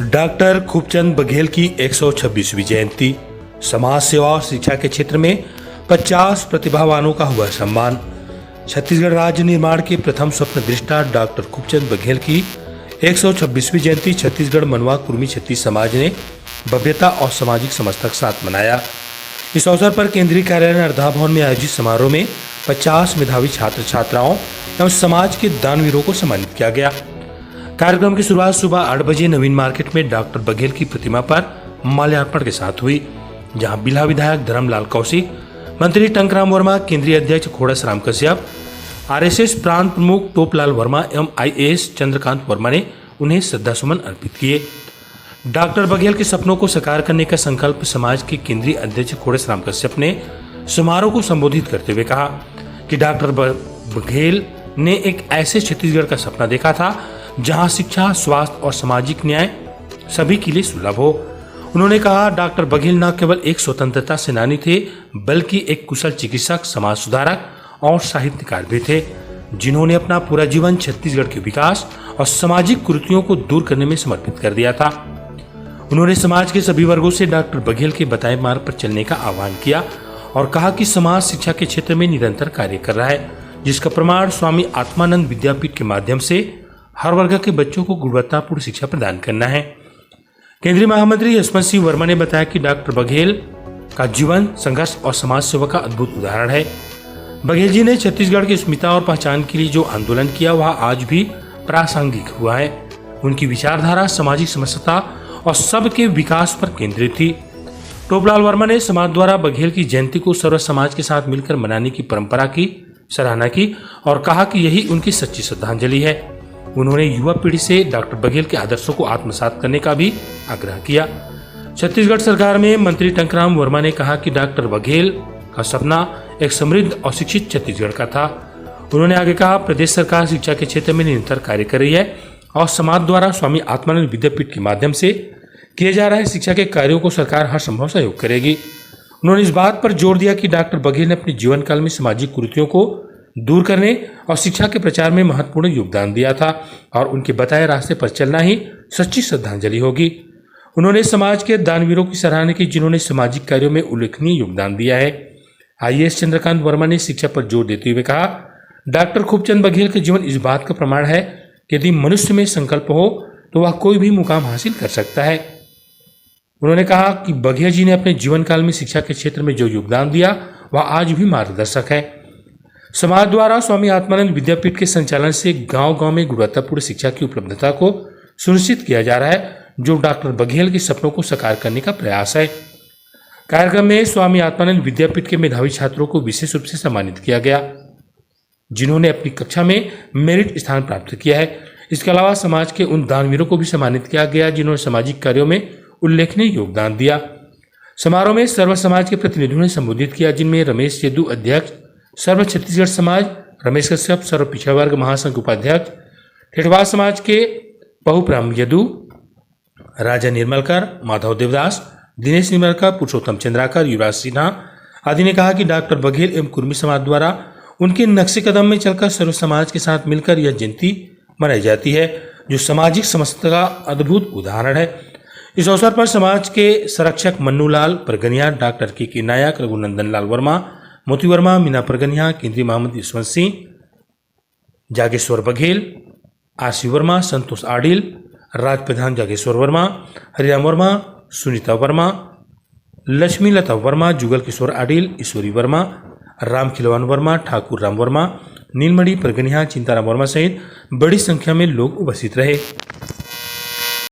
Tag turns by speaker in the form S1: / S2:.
S1: Doctor Khubchand Baghel की 126वीं जयंती। समाज सेवा और शिक्षा के क्षेत्र में 50 प्रतिभावानों का हुआ सम्मान। छत्तीसगढ़ राज्य निर्माण के प्रथम स्वप्नदृष्टा डॉक्टर खूबचंद बघेल की 126वीं जयंती छत्तीसगढ़ मनवा कुर्मी छत्तीस समाज ने भव्यता और सामाजिक समझता के साथ मनाया। इस अवसर पर केंद्रीय कार्यालय नर्मदा भवन में आयोजित समारोह में 50 मेधावी छात्र छात्राओं एवं समाज के दानवीरों को सम्मानित किया गया। कार्यक्रम की शुरुआत सुबह 8 बजे नवीन मार्केट में डॉक्टर बघेल की प्रतिमा पर माल्यार्पण के साथ हुई, जहां बिल्हा विधायक धर्मलाल कौशिक, मंत्री टंकराम वर्मा, केंद्रीय अध्यक्ष खोड़स राम कश्यप, आरएसएस प्रांत प्रमुख टोपलाल वर्मा एवं आईएएस चंद्रकांत वर्मा ने उन्हें श्रद्धासुमन अर्पित किए। डॉक्टर बघेल के सपनों को साकार करने का संकल्प समाज के केंद्रीय अध्यक्ष खोड़स राम कश्यप ने समारोह को संबोधित करते हुए कहा कि डॉक्टर बघेल ने एक ऐसे छत्तीसगढ़ का सपना देखा था जहां शिक्षा, स्वास्थ्य और सामाजिक न्याय सभी के लिए सुलभ हो। उन्होंने कहा डॉक्टर बघेल न केवल एक स्वतंत्रता सेनानी थे, बल्कि एक कुशल चिकित्सक, समाज सुधारक और साहित्यकार भी थे, जिन्होंने अपना पूरा जीवन छत्तीसगढ़ के विकास और सामाजिक कुरीतियों को दूर करने में समर्पित कर दिया था। उन्होंने समाज के सभी वर्गों से डॉक्टर बघेल के बताए मार्ग पर चलने का आह्वान किया और कहा कि समाज शिक्षा के क्षेत्र में निरंतर कार्य कर रहा है, जिसका प्रमाण स्वामी आत्मानंद विद्यापीठ के माध्यम से हर वर्ग के बच्चों को गुणवत्तापूर्ण शिक्षा प्रदान करना है। केंद्रीय महामंत्री यशवंत सिंह वर्मा ने बताया कि डॉक्टर बघेल का जीवन संघर्ष और समाज सेवा का अद्भुत उदाहरण है। बघेल जी ने छत्तीसगढ़ की अस्मिता और पहचान के लिए जो आंदोलन किया वह आज भी प्रासंगिक हुआ है। उनकी विचारधारा सामाजिक समरसता और सबके विकास पर केंद्रित थी। टोपलाल वर्मा ने समाज द्वारा बघेल की जयंती को सर्व समाज के साथ मिलकर मनाने की परंपरा की सराहना की और कहा कि यही उनकी सच्ची श्रद्धांजलि है। उन्होंने युवा पीढ़ी से डॉक्टर बघेल के आदर्शों को आत्मसात करने का भी आग्रह किया। छत्तीसगढ़ सरकार में मंत्री टंकराम वर्मा ने कहा कि डॉक्टर बघेल का सपना एक समृद्ध और शिक्षित छत्तीसगढ़ का था। उन्होंने आगे कहा प्रदेश सरकार शिक्षा के क्षेत्र में निरंतर कार्य कर रही है और समाज द्वारा स्वामी आत्मानंद विद्यापीठ के माध्यम से किए जा रहे शिक्षा के कार्यों को सरकार हर संभव सहयोग करेगी। उन्होंने इस बात पर जोर दिया कि डॉक्टर बघेल ने अपने जीवन काल में सामाजिक कुरीतियों को दूर करने और शिक्षा के प्रचार में महत्वपूर्ण योगदान दिया था और उनके बताए रास्ते पर चलना ही सच्ची श्रद्धांजलि होगी। उन्होंने समाज के दानवीरों की सराहना की, जिन्होंने सामाजिक कार्यों में उल्लेखनीय योगदान दिया है। आईएएस चंद्रकांत वर्मा ने शिक्षा पर जोर देते हुए कहा डॉक्टर खूबचंद बघेल का जीवन इस बात का प्रमाण है कि यदि मनुष्य में संकल्प हो तो वह कोई भी मुकाम हासिल कर सकता है। उन्होंने कहा कि बघेल जी ने अपने जीवन काल में शिक्षा के क्षेत्र में जो योगदान दिया वह आज भी मार्गदर्शक है। समाज द्वारा स्वामी आत्मानंद विद्यापीठ के संचालन से गांव-गांव में गुणवत्तापूर्ण शिक्षा की उपलब्धता को सुनिश्चित किया जा रहा है, जो डॉक्टर बघेल के सपनों को साकार करने का प्रयास है। कार्यक्रम में स्वामी आत्मानंद विद्यापीठ के मेधावी छात्रों को विशेष रूप से सम्मानित किया गया, जिन्होंने अपनी कक्षा में मेरिट स्थान प्राप्त किया है। इसके अलावा समाज के उन दानवीरों को भी सम्मानित किया गया जिन्होंने सामाजिक कार्यों में उल्लेखनीय योगदान दिया। समारोह में सर्व समाज के प्रतिनिधियों ने संबोधित किया, जिनमें रमेश यदू अध्यक्ष सर्व छत्तीसगढ़ समाज, रमेश कश्यप सर्व पिछड़ा वर्ग महासंघ उपाध्यक्ष, ठेठवा समाज के पहुप्राम यदू, राजा निर्मलकर, माधव देवदास, दिनेश निर्मलकर, पुरुषोत्तम चंद्राकर, युवराज सिन्हा आदि ने कहा कि डॉक्टर बघेल एवं कुर्मी समाज द्वारा उनके नक्शे कदम में चलकर सर्व समाज के साथ मिलकर यह जयंती मनाई जाती है, जो सामाजिक समरसता का अद्भुत उदाहरण है। इस अवसर पर समाज के संरक्षक मन्नूलाल परगनिया, डॉक्टर के नायक, रघुनंदन लाल वर्मा, मोती वर्मा, मीना परगनिया, केंद्रीय महामंत्री यशवंत सिंह, जागेश्वर बघेल, आरसी वर्मा, संतोष आडिल, राज्य प्रधान जागेश्वर वर्मा, हरिराम वर्मा, सुनीता वर्मा, लक्ष्मी लता वर्मा, जुगल किशोर आडिल, ईश्वरी वर्मा, राम खिलवान वर्मा, ठाकुर राम वर्मा, नीलमणि परगनिया, चिंताराम वर्मा सहित बड़ी संख्या में लोग उपस्थित रहे।